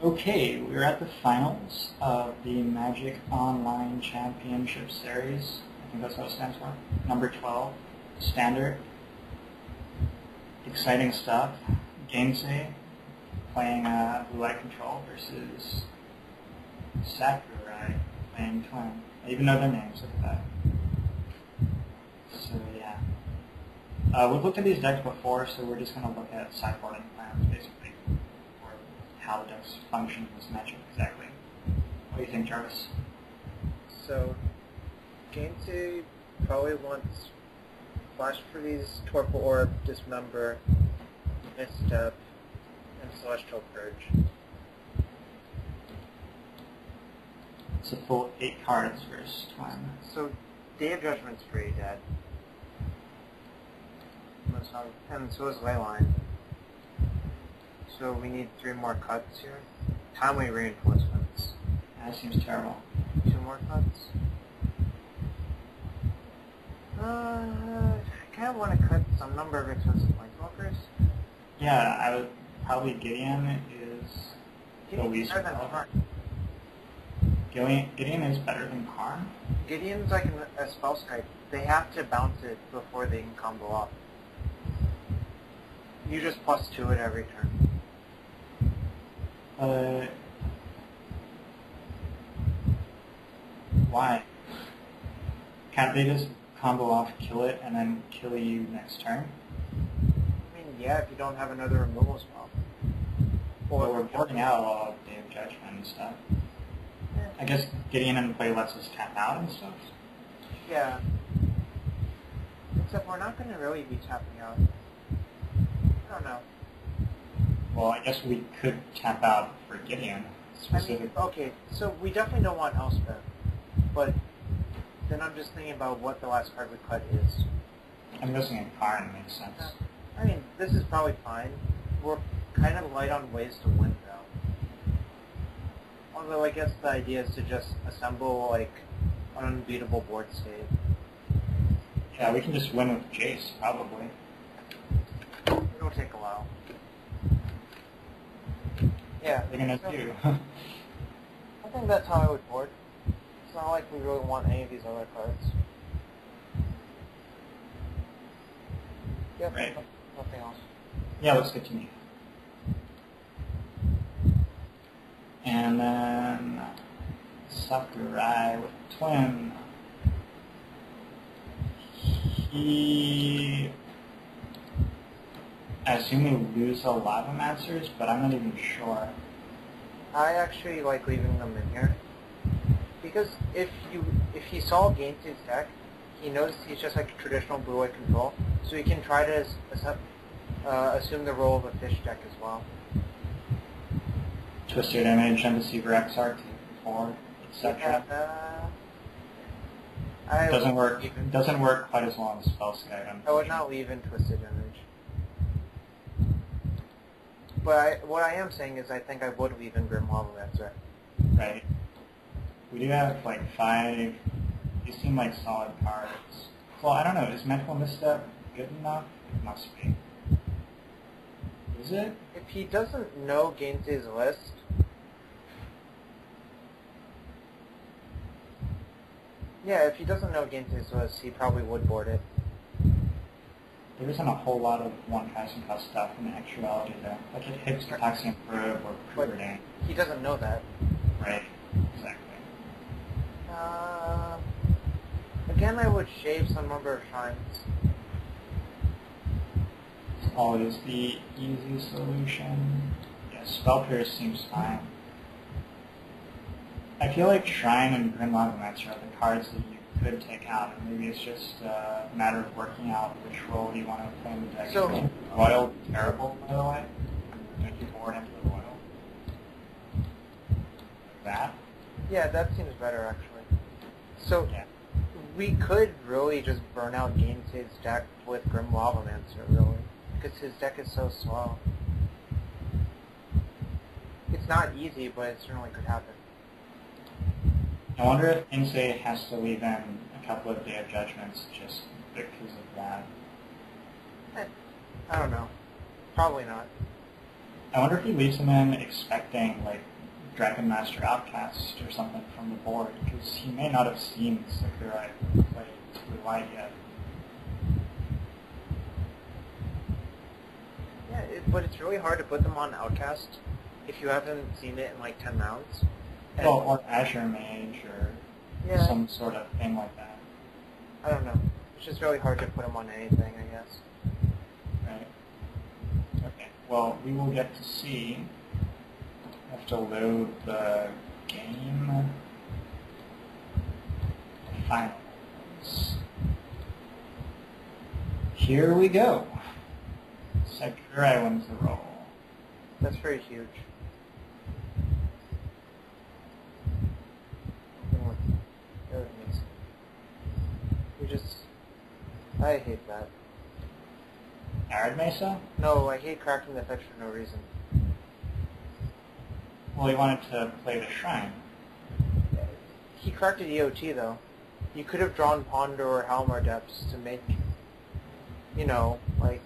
Okay, we're at the finals of the Magic Online Championship Series. I think that's what it stands for. Number 12, Standard. Exciting stuff. Gainsay playing Blue Light Control versus Sakurai playing Twin. I even know their names like that. So yeah. We've looked at these decks before, so we're just going to look at sideboarding plans basically, or how the decks function in this matchup exactly. What do you think, Jarvis? So, Gainsay probably wants Flash Freeze, Torpor Orb, Dismember, Misstep, and Celestial Purge. It's a full 8 cards versus Twin. So, Day of Judgment's pretty dead. And so is Leyline. So we need 3 more cuts here. Timely reinforcements. That seems terrible. 2 more cuts. I kind of want to cut some number of expensive planeswalkers. Yeah, I would probably Gideon is the least better than relevant. Karn. Gideon is better than Karn? Gideon's like a spell strike. They have to bounce it before they can combo off. You just +2 it every turn. Why? Can't they just combo off, kill it, and then kill you next turn? I mean, yeah, if you don't have another removal spell. Well, we're boarding out all of Day of Judgment and stuff. Yeah. I guess Gideon in play lets us tap out and stuff. Yeah. Except we're not going to really be tapping out. I don't know. Well, I guess we could tap out for Gideon. Specifically. I mean, okay, so we definitely don't want Elspeth, but then I'm just thinking about what the last card we cut is. I'm guessing a Karn makes sense. I mean, this is probably fine. We're kind of light on ways to win, though. Although I guess the idea is to just assemble, like, an unbeatable board state. Yeah, we can just win with Jace, probably. It'll take a while. Yeah. They're gonna do. I think that's how I would board. It's not like we really want any of these other cards. Yep, Right. nothing else. Yeah, looks good to me. And then Sakurai with Twin. I assume we lose a Lava Masters, but I'm not even sure. I actually like leaving them in here. Because if he saw Gainsay's deck, he knows he's just like a traditional blue-white control, so he can try to assume the role of a fish deck as well. Twisted Image, Undeceiver XR, take 4, etc. Doesn't work quite as well as Spellskite. I would not leave in Twisted Image. But what I am saying is I think I would leave in Grim Lava Dancer. Right. We do have like 5, these seem like solid cards. Well, I don't know, is Mental Misstep good enough? It must be. Is it? If he doesn't know Gainsay's list, yeah, if he doesn't know Gainsay's list, he probably would board it. There isn't a whole lot of one casting cost stuff in actuality though. Like it hits Toxic Probe or Preordain. He doesn't know that. Right, exactly. Again, I would shave some number of shrines. It's always the easy solution. Yeah, Spell Pierce seems fine. I feel like Shrine and Grim Lava Match are the cards that you could take out, and maybe it's just a matter of working out which role you want to play in the deck. So, Royal terrible, by the way. Don't you board into the Royal? Like that? Yeah, that seems better actually. So, yeah. We could really just burn out Gainsay's deck with Grim Lava Mancer, really. Because his deck is so slow. It's not easy, but it certainly could happen. I wonder if Gainsay has to leave in a couple of Day of Judgments just because of that. I don't know. Probably not. I wonder if he leaves him in expecting like Dragon Master Outcast or something from the board, because he may not have seen Sakurai play Blue White yet. Yeah, but it's really hard to put them on Outcast if you haven't seen it in like 10 rounds. And Well, or Azure Mage or yeah, some sort of thing like that. I don't know. It's just really hard to put them on anything, I guess. Right. Okay. Well, we will get to see. I have to load the game finals. Here we go. Sakurai wins the roll. That's very huge. I hate that. Arid Mesa? No, I hate cracking the effects for no reason. Well, he wanted to play the Shrine. He cracked a EOT though. You could have drawn Ponder or Halmar Depths to make, you know, like,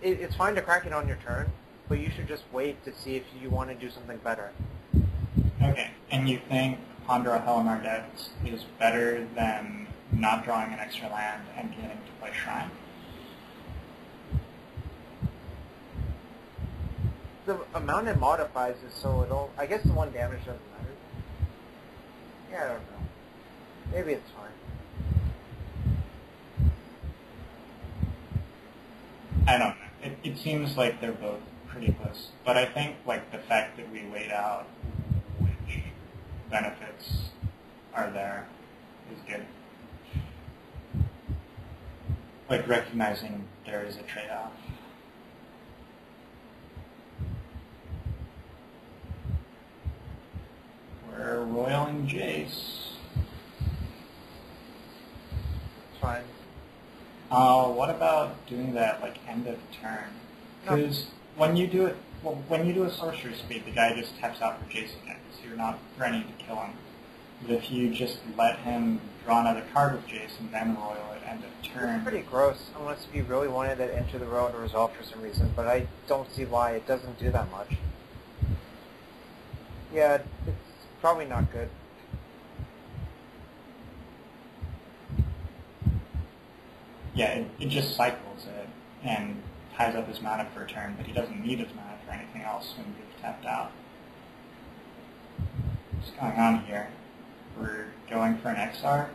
it's fine to crack it on your turn, but you should just wait to see if you want to do something better. Okay, and you think Ponder or Halmar Depths is better than not drawing an extra land and getting to play Shrine? The amount it modifies is so little. I guess the 1 damage doesn't matter. Yeah, I don't know. Maybe it's fine. I don't know. It seems like they're both pretty close. But I think like the fact that we laid out which benefits are there is good. Like recognizing there is a trade-off. We're roiling Jace. It's fine. What about doing that like end of turn? Because when you do it, well, when you do a sorcery speed, the guy just taps out for Jace again, so you're not ready to kill him. But if you just let him draw another card with Jace and then roil at end of turn, It's pretty gross, unless if you really wanted that Enter the Roil to resolve for some reason, but I don't see why it doesn't do that much. Yeah, it's probably not good. yeah, it just cycles it and ties up his mana for a turn, but he doesn't need his mana for anything else when you've tapped out. What's going on here? We're going for an XR?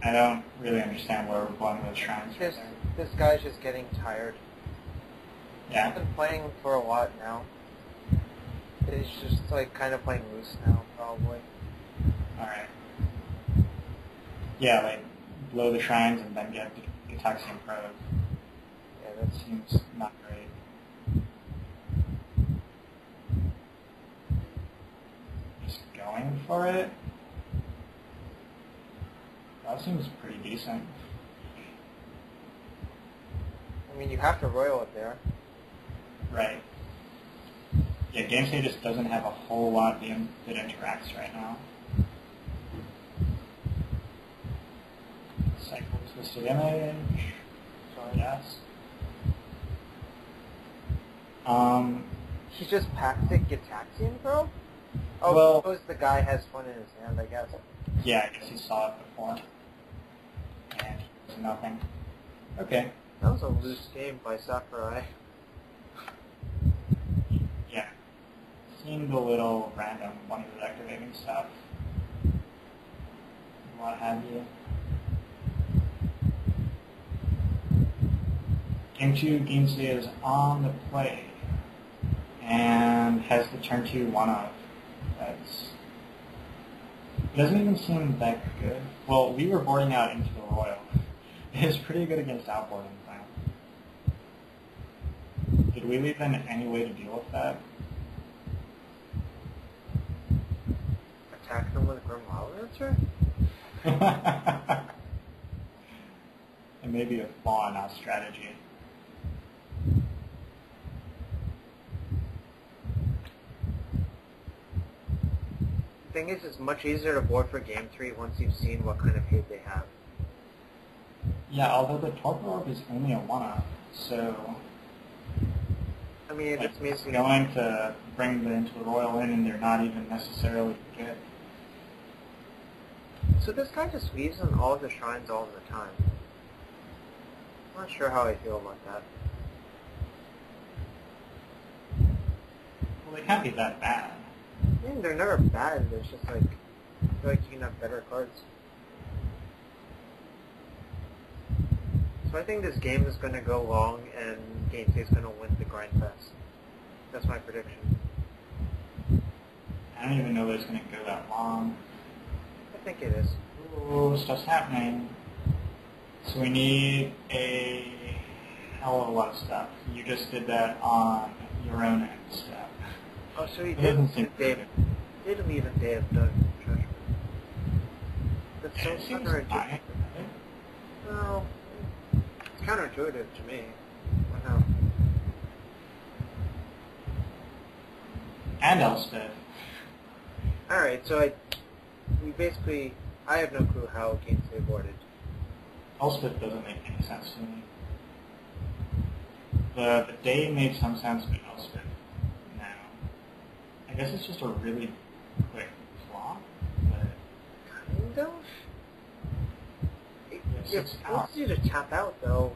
I don't really understand where we're going with shrines right there. This guy's just getting tired. Yeah. He's been playing for a lot now. He's just like kind of playing loose now, probably. Alright. Yeah, like blow the shrines and then get the Gitaxian Probe. Yeah, that Seems not great. Just going for it? That seems pretty decent. I mean, you have to roil it there. Right. Yeah, Game State just doesn't have a whole lot that interacts right now. Cycle Twisted Image. So Yes. He's just Pactic Gitaxian Probe? Oh, Well, suppose the guy has fun in his hand, I guess. yeah, I guess he saw it before. And it was nothing. Okay. That was a loose game by Sakurai. Yeah. Seemed a little random when he was activating stuff. What have you. Game 2, Game C is on the play. And has the turn 2 1-of. That's... It doesn't even seem that good. Well, we were boarding out into the Royal. It is pretty good against outboarding plan. Did we leave in any way to deal with that? Attack them with Grim Wildlancer? It may be a flaw in our strategy. The thing is, it's much easier to board for Game 3 once you've seen what kind of hate they have. Yeah, although the Torpor Orb is only a 1-of, so... I mean, like, it's basically going to bring the into the royal in, and they're not even necessarily good. So this guy just weaves on all of the shrines all the time. I'm not sure how I feel about that. Well, they can't be that bad. I mean, they're never bad. It's just like, I feel like you can have better cards. So I think this game is going to go long, and Game 2 is going to win the grind fest. That's my prediction. I don't even know that it's going to go that long. I think it is. Ooh, stuff's happening. So we need a hell of a lot of stuff. You just did that on your own end step. Oh, so he It did doesn't seem Dave. Did leave a day of done treasure. That's so It seems counterintuitive. fine, right? Well, it's counterintuitive to me. Why not? And Elspeth. Alright, so I have no clue how Game 2 boarded. Elspeth doesn't make any sense to me. The day made some sense, but Elspeth, no. I guess it's just a really quick flop, but Kind of? Yes, It it's forces you to tap out, though.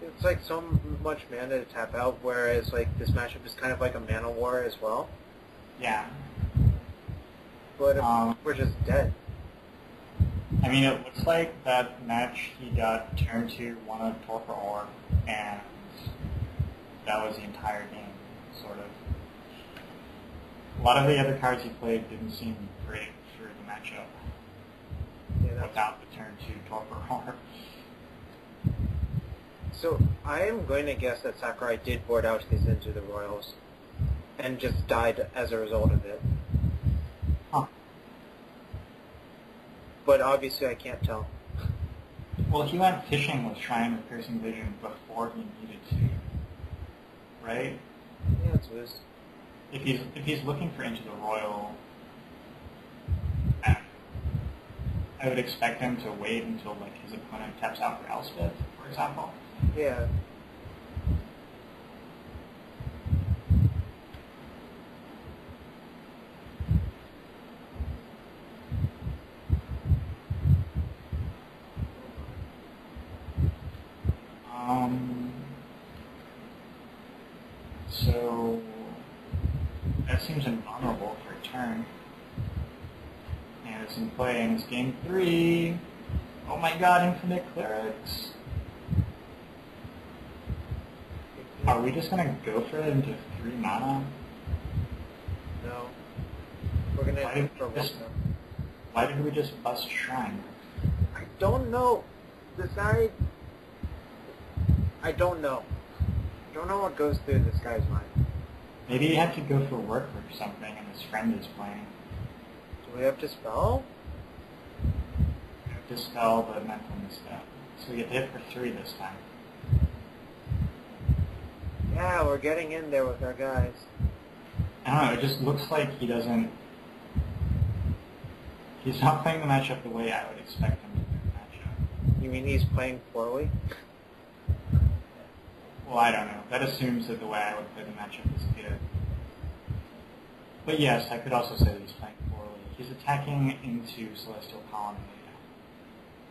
It's like so much mana to tap out, whereas like this matchup is kind of like a mana war as well. yeah. But we're just dead. I mean, it looks like that match he got turned to one of Torpor Orb, and that was the entire game, sort of. A lot of the other cards he played didn't seem great for the matchup without the turn to Torpor Orb. So I am going to guess that Sakurai did board out his into the Royals, and just died as a result of it. Huh. But obviously I can't tell. Well, he went fishing with Shrine of Piercing Vision before he needed to, right? Yeah, it's loose. If he's looking for Into the Royal, I would expect him to wait until like his opponent taps out for Elspeth, for example. Yeah. So that seems invulnerable for a turn. And it's in play, and it's game 3. Oh my god, Infinite Clerics. Are we just gonna go for it into 3 mana? No. We're gonna Why hit did for we one. just- Why did we just bust Shrine? I don't know. This guy... I don't know. I don't know what goes through this guy's mind. Maybe he had to go for work or something, and his friend is playing. Do we have to spell? Dispel the mental misstep. So we get to hit for 3 this time. Yeah, we're getting in there with our guys. I don't know, it just looks like he doesn't... He's not playing the matchup the way I would expect him to play the matchup. You mean he's playing poorly? Well, I don't know. That assumes that the way I would play the matchup is good. But yes, I could also say that he's playing poorly. He's attacking into Celestial Colonnade.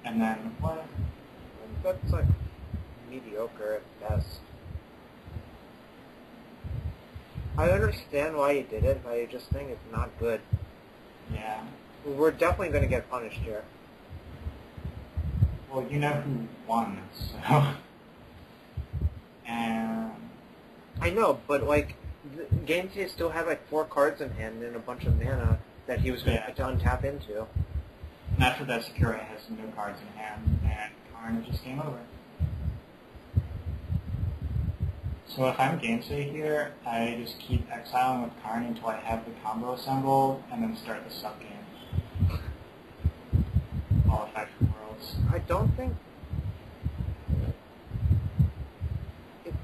And then, what? That's like mediocre at best. I understand why he did it, but I just think it's not good. Yeah. We're definitely going to get punished here. Well, you know who won, so... And... I know, but like, Game 2 still had like 4 cards in hand and a bunch of mana that he was going to untap into. And after that, Sakurai has no cards in hand, and Karn is just game over. So if I'm Gainsay here, I just keep exiling with Karn until I have the combo assembled, and then start the sub-game. All effect worlds. I don't think... It's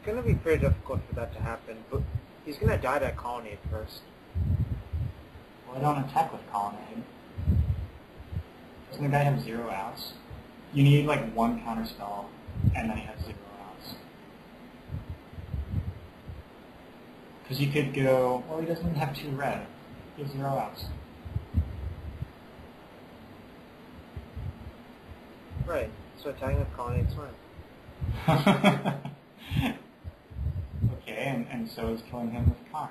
going to be pretty difficult for that to happen, but he's going to die to Colonnade first. Well, I don't attack with Colonnade. Doesn't the guy have 0 outs? You need like 1 counter spell, and then he has 0 outs. Because you could go, well, he doesn't even have 2 red. He has 0 outs. Right. So attacking with colonnades fine. Okay, and so is killing him with Karn.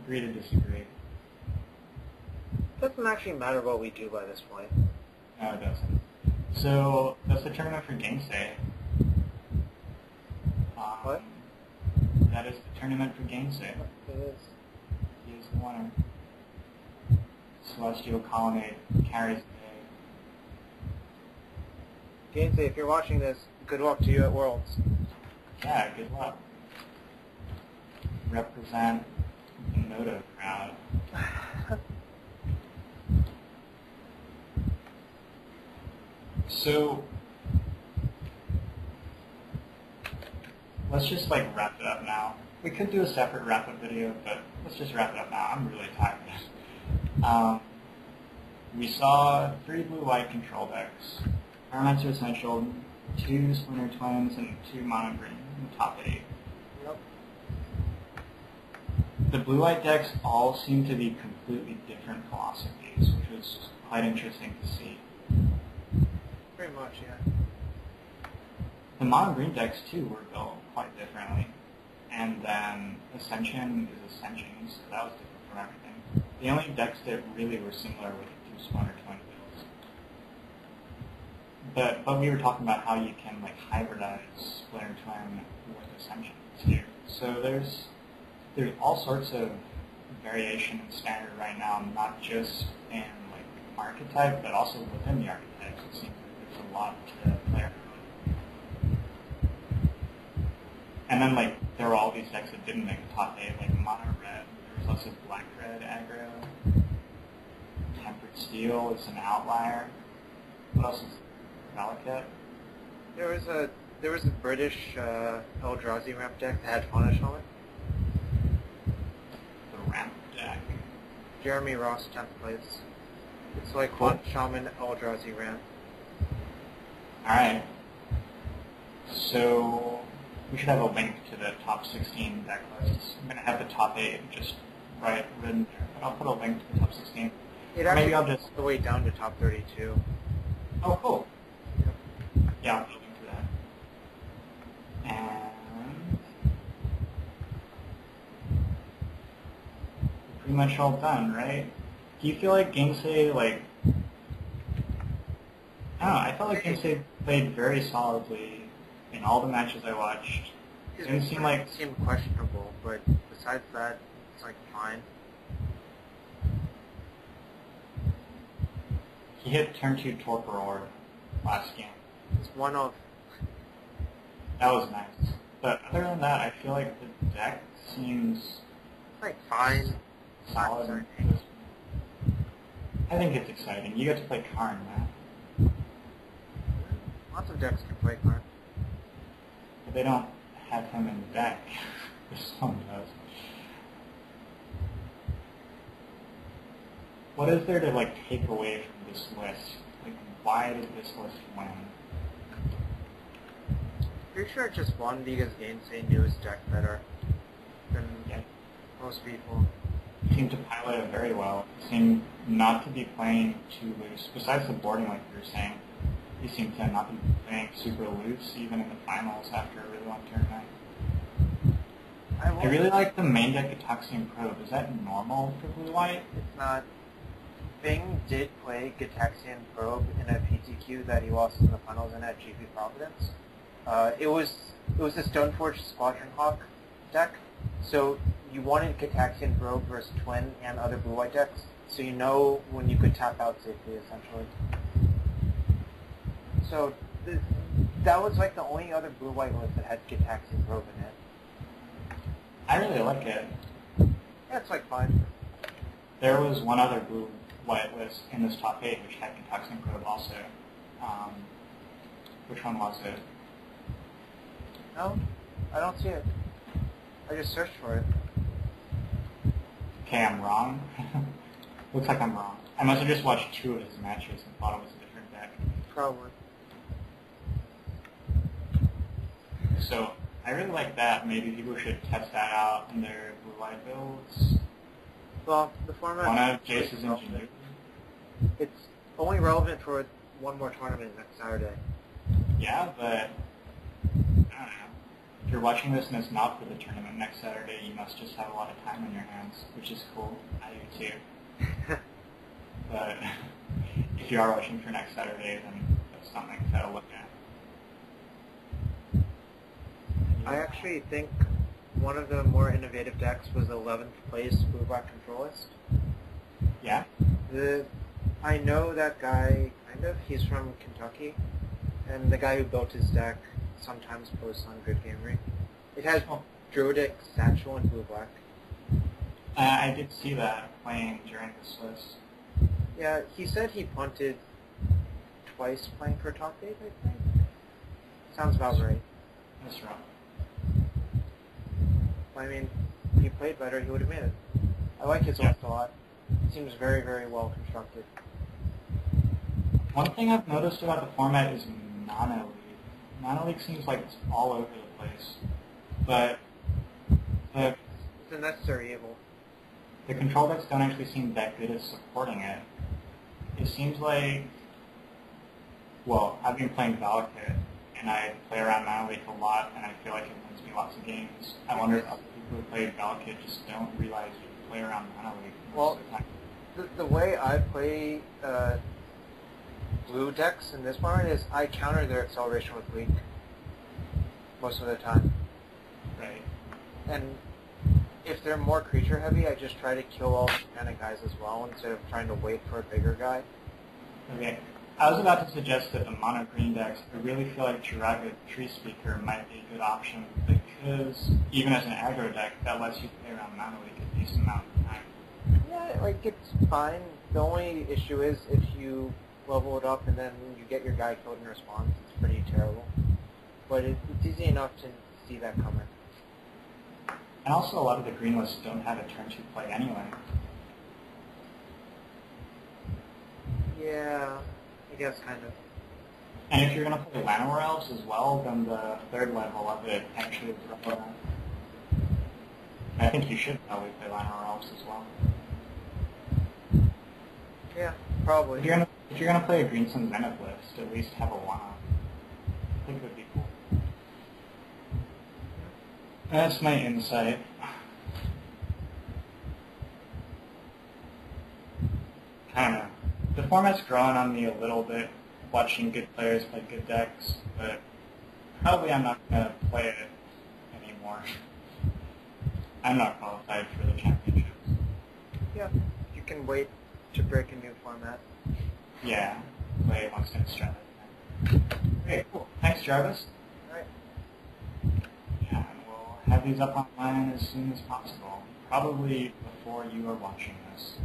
Agree to disagree. Doesn't actually matter what we do by this point. No, it doesn't. So that's the tournament for Gainsay. What? That is the tournament for Gainsay. It is. He is the winner. Celestial Colonnade carries the day. Gainsay, if you're watching this, good luck to you at Worlds. Yeah, good luck. Represent the Noto crowd. So, let's just like wrap it up now. We could do a separate wrap-up video, but let's just wrap it up now. I'm really tired. We saw 3 blue-white control decks. Paramount's Essential, 2 Splinter Twins, and 2 Mono Green in the top 8. Yep. The blue-white decks all seem to be completely different philosophies, which was quite interesting to see. Pretty much, yeah. The Mono Green decks, too, were built quite differently. And then Ascension is Ascension, so that was different from everything. The only decks that really were similar were the 2 Splinter Twin builds. But we were talking about how you can like hybridize Splinter Twin with Ascension too. So there's all sorts of variation in Standard right now, not just in like archetype, but also within the archetypes. It seems like there's a lot to play around with. And then like there were all these decks that didn't make the top 8, like Mono Red. There was also Black Red aggro. Tempered Steel is an outlier. What else is Valakut? There was a British Eldrazi ramp deck that had Punish on it. The ramp deck. Jeremy Ross 10th place. It's like Cool. Hunt Shaman Eldrazi ramp. Alright. So we should have a link to the top 16 deck lists. I'm going to have the top 8 just written there. But I'll put a link to the top 16. It Or actually maybe I'll goes just... all the way down to top 32. Oh, cool. Yeah, I'll put a link to that. And... we're pretty much all done, right? Do you feel like Gainsay, like... I don't know, I felt like Gainsay played very solidly in all the matches I watched. It didn't seem like... seemed questionable, but besides that, it's like fine. He hit turn 2 Torpor Orb last game. It's one of... That was nice. But other than that, I feel like the deck seems like fine. solid. I think it's exciting. You get to play Karn, man. Lots of decks can play Karn. But they don't have him in the deck. This one does. What is there to like take away from this list? Like, why did this list win? Pretty sure it just won because Gainsay knew his deck better than Yeah. most people. He seemed to pilot it very well. He seemed not to be playing too loose. Besides the boarding, like you were saying, he seemed to not be playing super loose, even in the finals after a really long tournament. I really like the main deck Gitaxian Probe. Is that normal for blue-white? It's not. Bing did play Gitaxian Probe in a PTQ that he lost in the finals in at GP Providence. It was a Stoneforge Squadron Hawk deck, so you wanted Gitaxian Probe versus Twin and other blue-white decks, so you know when you could tap out safely, essentially. So that was like the only other blue-white list that had Gitaxian Probe in it. I really like it. Yeah, it's like fine. There was one other blue-white list in this top 8 which had Gitaxian Probe also. Which one was it? No, I don't see it. I just searched for it. Okay, I'm wrong. Looks like I'm wrong. I must have just watched 2 of his matches and thought it was a different deck. Probably. So, I really like that. Maybe people should test that out in their blue-white builds. Well, the format... One of Jace's engineers. It's only relevant for one more tournament next Saturday. Yeah, but I don't know. If you're watching this and it's not for the tournament next Saturday, you must just have a lot of time on your hands, which is cool. I do too. But if you are watching for next Saturday, then that's something to look at. I actually think one of the more innovative decks was the 11th place blue-black controlist. Yeah? I know that guy, kind of. He's from Kentucky. And the guy who built his deck sometimes posts on Good Gamery. It has Druidic Satchel in blue-black. I did see that playing during this list. Yeah, he said he punted twice playing for top 8, I think. Sounds about right. That's right. I mean, if he played better, he would have made it. I like his list a lot. It seems very, very well constructed. One thing I've noticed about the format is Nano League. Nano League seems like it's all over the place. But It's a necessary evil. the control decks don't actually seem that good at supporting it. It seems like, well, I've been playing Valakut, and I play around Nano League a lot, and I feel like it wins me lots of games. I wonder if other people who play Valakut just don't realize you can play around Nano League most of the time. The way I play blue decks in this format is I counter their acceleration with weak most of the time. Right. And if they're more creature heavy, I just try to kill all the kind of guys as well instead of trying to wait for a bigger guy. Okay. I was about to suggest that the mono green decks, I really feel like Jiraga Tree Speaker might be a good option because even as an aggro deck, that lets you play around Mono League a decent amount of time. Yeah, like it's fine. The only issue is if you level it up and then you get your guy killed in response, it's pretty terrible. But it's easy enough to see that coming. And also a lot of the green lists don't have a turn 2 play anyway. Yeah, I guess kind of. And if you're going to play Llanowar Elves as well, then the third level of it actually is relevant. I think you should probably play Llanowar Elves as well. Yeah, probably. If you're gonna play a Green Sun Zenith list, at least have a one-off. I think it would be cool. That's my insight. I don't know. The format's growing on me a little bit, watching good players play good decks, but probably I'm not gonna play it anymore. I'm not qualified for the championships. Yeah, you can wait to break a new format. Yeah, play it once it's Jarvis. Okay, cool. Thanks, Jarvis. Alright. Yeah, and we'll have these up online as soon as possible. Probably before you are watching this.